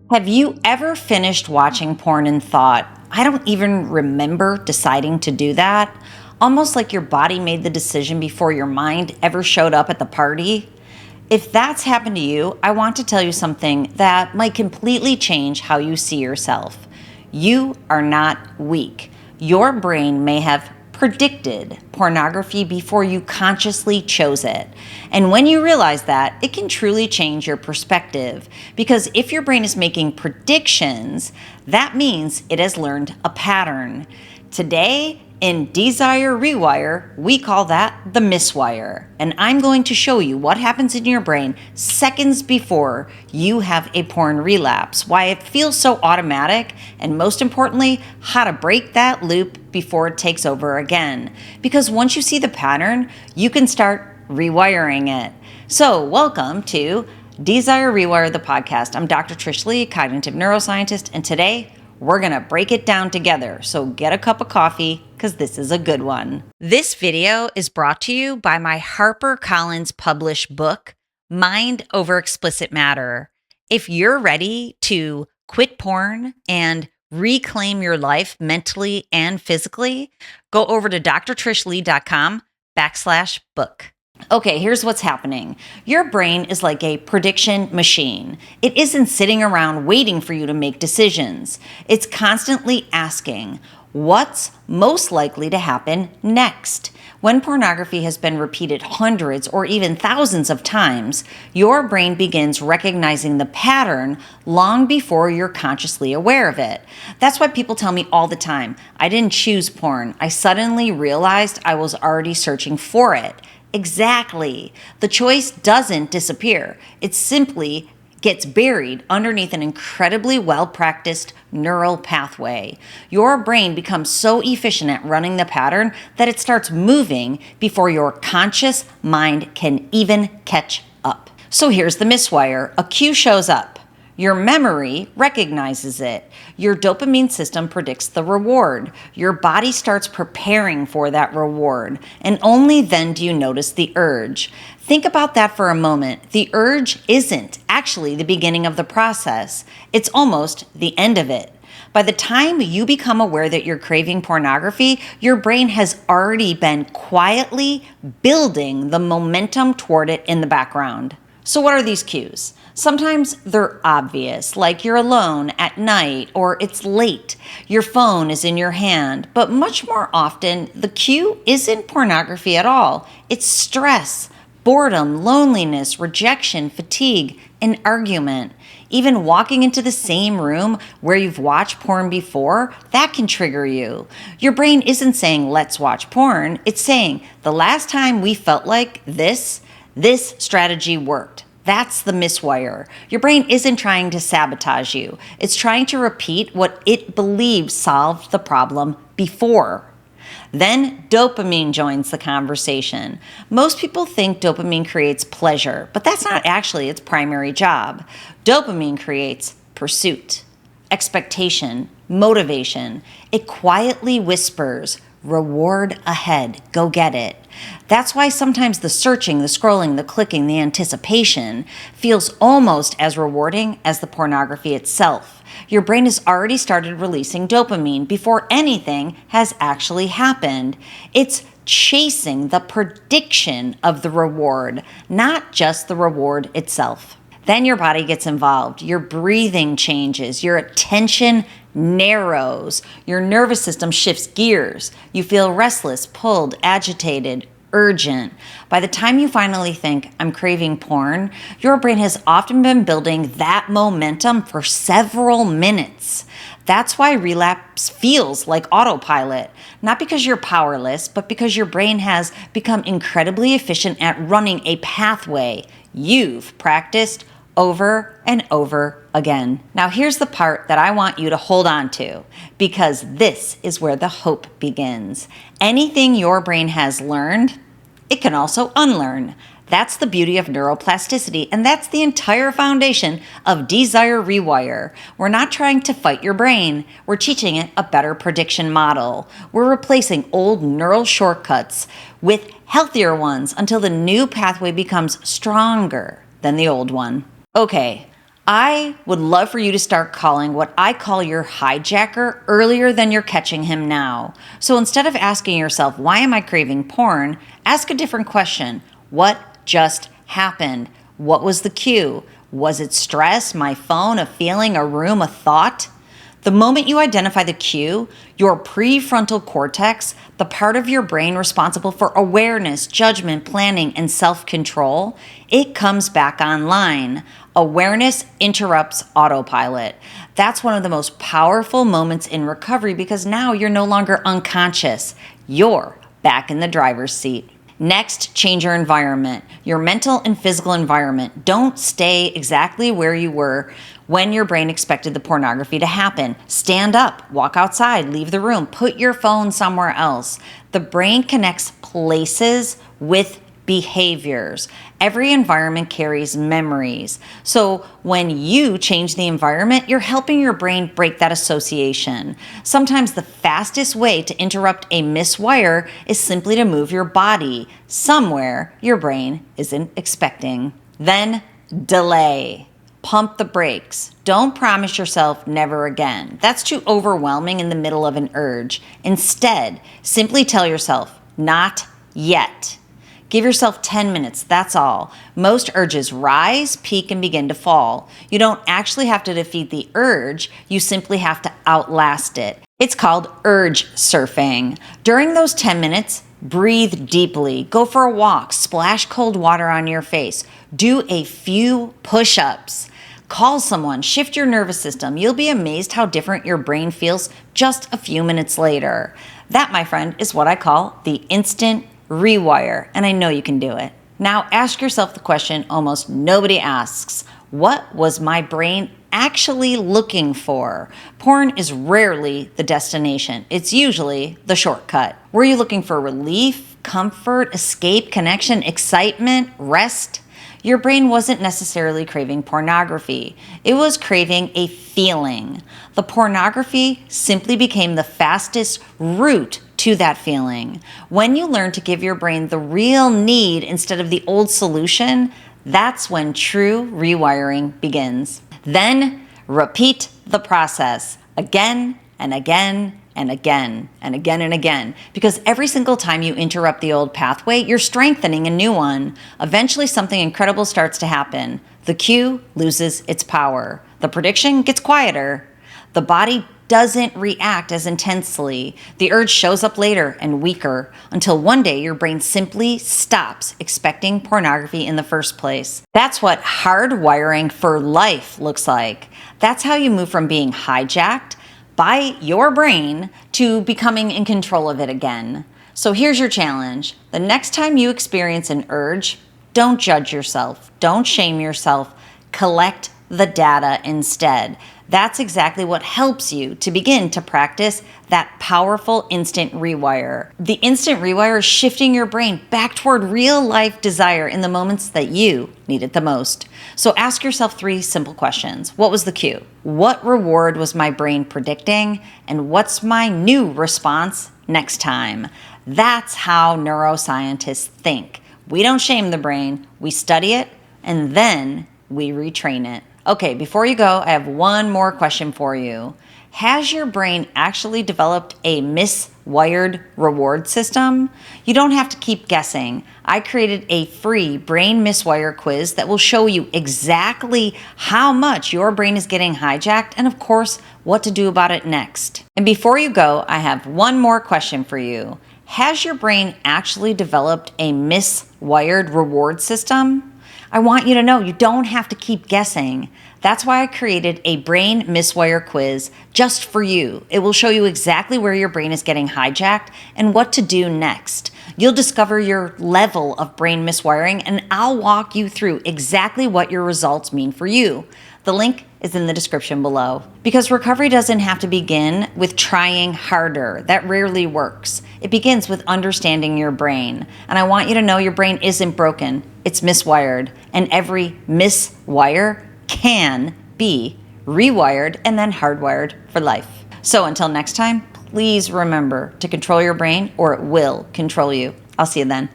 Have you ever finished watching porn and thought, I don't even remember deciding to do that? Almost like your body made the decision before your mind ever showed up at the party? If that's happened to you, I want to tell you something that might completely change how you see yourself. You are not weak. Your brain may have predicted pornography before you consciously chose it. And when you realize that, it can truly change your perspective. Because if your brain is making predictions, that means it has learned a pattern. Today, in Desire Rewire, we call that the miswire. And I'm going to show you what happens in your brain seconds before you have a porn relapse, why it feels so automatic, and most importantly, how to break that loop before it takes over again. Because once you see the pattern, you can start rewiring it. So, welcome to Desire Rewire, the podcast. I'm Dr. Trish, Leigh, cognitive neuroscientist, and today we're going to break it down together. So get a cup of coffee because this is a good one. This video is brought to you by my HarperCollins published book, Mind Over Explicit Matter. If you're ready to quit porn and reclaim your life mentally and physically, go over to drtrishleigh.com/book. Okay, here's what's happening. Your brain is like a prediction machine. It isn't sitting around waiting for you to make decisions. It's constantly asking, what's most likely to happen next? When pornography has been repeated hundreds or even thousands of times, your brain begins recognizing the pattern long before you're consciously aware of it. That's why people tell me all the time, I didn't choose porn. I suddenly realized I was already searching for it. Exactly. The choice doesn't disappear. It simply gets buried underneath an incredibly well-practiced neural pathway. Your brain becomes so efficient at running the pattern that it starts moving before your conscious mind can even catch up. So here's the miswire. A cue shows up. Your memory recognizes it. Your dopamine system predicts the reward. Your body starts preparing for that reward. And only then do you notice the urge. Think about that for a moment. The urge isn't actually the beginning of the process. It's almost the end of it. By the time you become aware that you're craving pornography, your brain has already been quietly building the momentum toward it in the background. So what are these cues? Sometimes they're obvious, like you're alone at night or it's late. Your phone is in your hand. But much more often, the cue isn't pornography at all. It's stress, boredom, loneliness, rejection, fatigue, an argument. Even walking into the same room where you've watched porn before, that can trigger you. Your brain isn't saying, let's watch porn. It's saying, the last time we felt like this strategy worked. That's the miswire. Your brain isn't trying to sabotage you. It's trying to repeat what it believes solved the problem before. Then dopamine joins the conversation. Most people think dopamine creates pleasure, but that's not actually its primary job. Dopamine creates pursuit, expectation, motivation. It quietly whispers, reward ahead, go get it. That's why sometimes the searching, the scrolling, the clicking, the anticipation feels almost as rewarding as the pornography itself. Your brain has already started releasing dopamine before anything has actually happened. It's chasing the prediction of the reward, not just the reward itself. Then your body gets involved. Your breathing changes. Your attention narrows. Your nervous system shifts gears. You feel restless, pulled, agitated, urgent. By the time you finally think, I'm craving porn, your brain has often been building that momentum for several minutes. That's why relapse feels like autopilot. Not because you're powerless, but because your brain has become incredibly efficient at running a pathway you've practiced over and over again. Now here's the part that I want you to hold on to, because this is where the hope begins. Anything your brain has learned, it can also unlearn. That's the beauty of neuroplasticity, and that's the entire foundation of Desire Rewire. We're not trying to fight your brain. We're teaching it a better prediction model. We're replacing old neural shortcuts with healthier ones until the new pathway becomes stronger than the old one. Okay, I would love for you to start calling what I call your hijacker earlier than you're catching him now. So instead of asking yourself, why am I craving porn? Ask a different question. What just happened? What was the cue? Was it stress, my phone, a feeling, a room, a thought? The moment you identify the cue, your prefrontal cortex, the part of your brain responsible for awareness, judgment, planning, and self-control, it comes back online. Awareness interrupts autopilot. That's one of the most powerful moments in recovery because now you're no longer unconscious. You're back in the driver's seat. Next, change your environment, your mental and physical environment. Don't stay exactly where you were when your brain expected the pornography to happen. Stand up, walk outside, leave the room, put your phone somewhere else. The brain connects places with behaviors. Every environment carries memories. So when you change the environment, you're helping your brain break that association. Sometimes the fastest way to interrupt a miswire is simply to move your body somewhere your brain isn't expecting. Then delay. Pump the brakes. Don't promise yourself never again. That's too overwhelming in the middle of an urge. Instead, simply tell yourself, not yet. Give yourself 10 minutes, that's all. Most urges rise, peak, and begin to fall. You don't actually have to defeat the urge, you simply have to outlast it. It's called urge surfing. During those 10 minutes, breathe deeply, go for a walk, splash cold water on your face, do a few push-ups. Call someone, shift your nervous system. You'll be amazed how different your brain feels just a few minutes later. That, my friend, is what I call the instant rewire, and I know you can do it. Now ask yourself the question almost nobody asks. What was my brain actually looking for? Porn is rarely the destination. It's usually the shortcut. Were you looking for relief, comfort, escape, connection, excitement, rest? Your brain wasn't necessarily craving pornography. It was craving a feeling. The pornography simply became the fastest route to that feeling. When you learn to give your brain the real need instead of the old solution, that's when true rewiring begins. Then repeat the process again and again and again and again and again. Because every single time you interrupt the old pathway, you're strengthening a new one. Eventually something incredible starts to happen. The cue loses its power. The prediction gets quieter. The body doesn't react as intensely. The urge shows up later and weaker until one day your brain simply stops expecting pornography in the first place. That's what hardwiring for life looks like. That's how you move from being hijacked by your brain to becoming in control of it again. So here's your challenge. The next time you experience an urge, don't judge yourself. Don't shame yourself. Collect the data instead. That's exactly what helps you to begin to practice that powerful instant rewire. The instant rewire is shifting your brain back toward real life desire in the moments that you need it the most. So ask yourself 3 simple questions. What was the cue? What reward was my brain predicting? And what's my new response next time? That's how neuroscientists think. We don't shame the brain, we study it, and then we retrain it. Okay, before you go, I have one more question for you. Has your brain actually developed a miswired reward system? You don't have to keep guessing. I created a free brain miswire quiz that will show you exactly how much your brain is getting hijacked and, of course, what to do about it next. And before you go, I have one more question for you. Has your brain actually developed a miswired reward system? I want you to know you don't have to keep guessing. That's why I created a brain miswire quiz just for you. It will show you exactly where your brain is getting hijacked and what to do next. You'll discover your level of brain miswiring, and I'll walk you through exactly what your results mean for you. The link is in the description below. Because recovery doesn't have to begin with trying harder. That rarely works. It begins with understanding your brain. And I want you to know your brain isn't broken. It's miswired. And every miswire can be rewired and then hardwired for life. So until next time, please remember to control your brain or it will control you. I'll see you then.